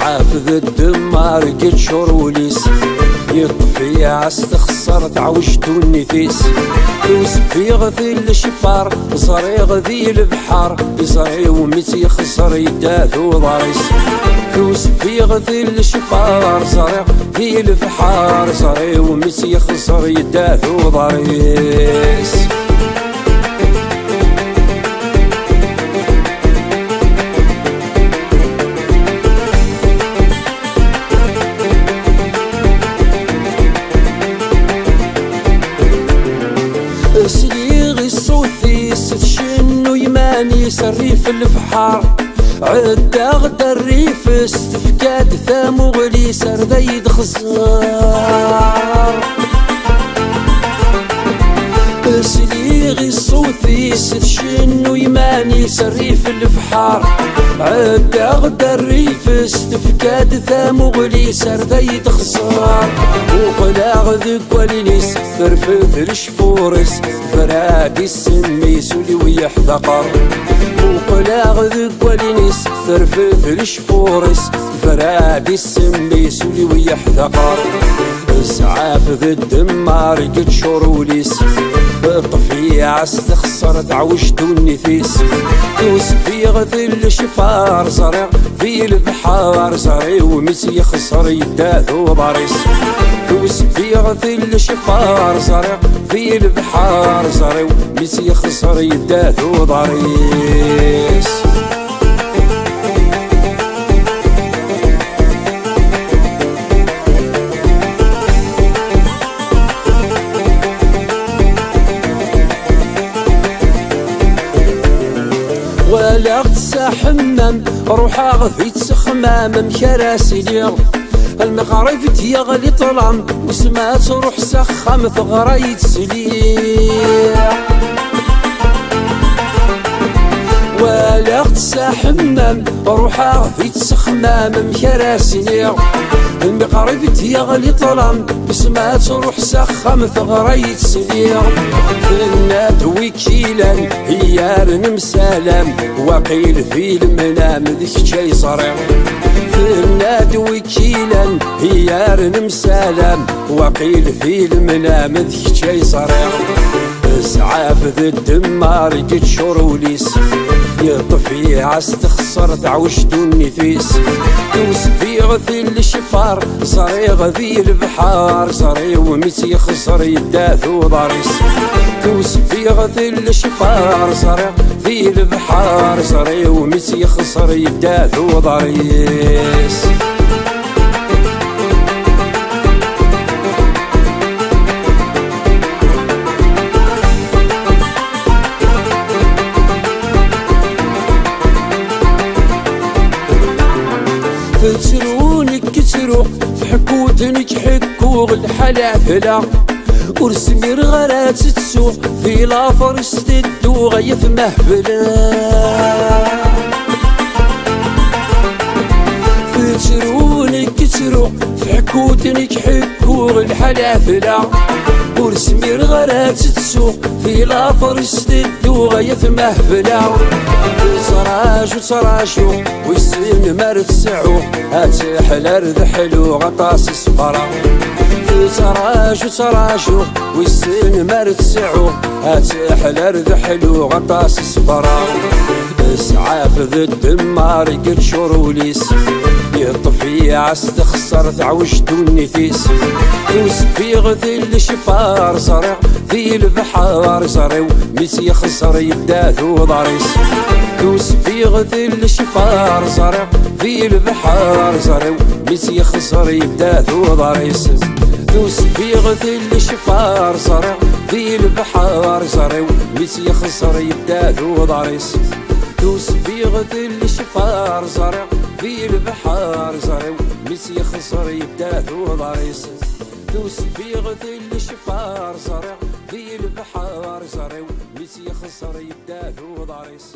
اسعاف ذا الدمار قد شروليس يطفي عستخسر تعوجتو النفيس وسبي غثي الشفار صريغ ذي البحار يصري وميت يخسر يداثو ضريس وسبي غثي الشفار صريغ ذي البحار صري وميت يخسر يداثو ضريس سليغ الصوثي ستشنو يماني سري في البحار عدا غدا الريف استفكاد ثامو غلي سر ذيد خزار سليغ الصوثي ستشنو يماني سري في البحار عدا غدا الريف استفكاد ثامو غلي سر ذيد خزار وقلاغ ذك ولينيس فرفث الشفورس فرادي السميس ولي ويحذقر وقلاغ ذك ولينيس فرفث الشفورس فرادي السميس ولي ويحذقر اسعاف ذا الدمار قد شروليس طفي عستخسر تعوجتو النفيس توسفي غثي الشفار صريغ في البحار صري وميت يخسر يداثو ضريس توسفي غثي الشفار صريغ في البحار صري وميت يخسر يداثو ضريس ولا غتسا حمام روحا غفي تسخمام مكراسي ليغ المغرب تيغلي طلام وسمات روح سخام ثغرا تسليع ولا غتسا حمام روحا غفي تسخمام مكراسي ليغ المغرب تيغلي طلام بسمات روح سخام ثغرا تسليع فنات وكيلان هيار مسالم وقيل في المنام ذيك شي صريع فنات وكيلان هيار مسالم وقيل في المنام ذيك شي صريع اسعاف ذا الدمار قد شروليس يطفي عستخسر تعوجتو النفيس توسفي غثي الشفار صريغ ذي البحار صري وميت يخسر يداثو ضريس توسفي غثي الشفار صريغ ذي البحار صري وميت يخسر يداثو ضريس فترونك كترو في حكوتنك حكوغ الحلافلة ورسمي رغرات تسوق في لافر استدو غيث مهفلة فترونك كترو في حكوتنك حكوغ الحلافلة ورسمي رغرات تسوق في لافر استدو غيث مهفلة صراج وصراجو ويسين مارد سعو هاتحلى رذ حلو غطاس صفرا صراج وصراجو ويسين مارد سعو هاتحلى رذ حلو غطاس صفرا اسعاف ذا الدمار قد شروليس يطفي عستخسر تعوجتو النفيس توسفي غثي الشفار صريغ في البحار صري وميت يخسر يداثو ضريس توسفي غثي الشفار صريغ في البحار صري وميت يخسر يداثو ضريس توسفي غثي الشفار صريغ في البحار صري وميت يخسر يداثو ضريس توسفي غثي الشفار صريغ في البحار صري وميت يخسر يداثو ضريس توسفي غثي الشفار صريغ في البحار صري وميت يخسر يداثو ضريس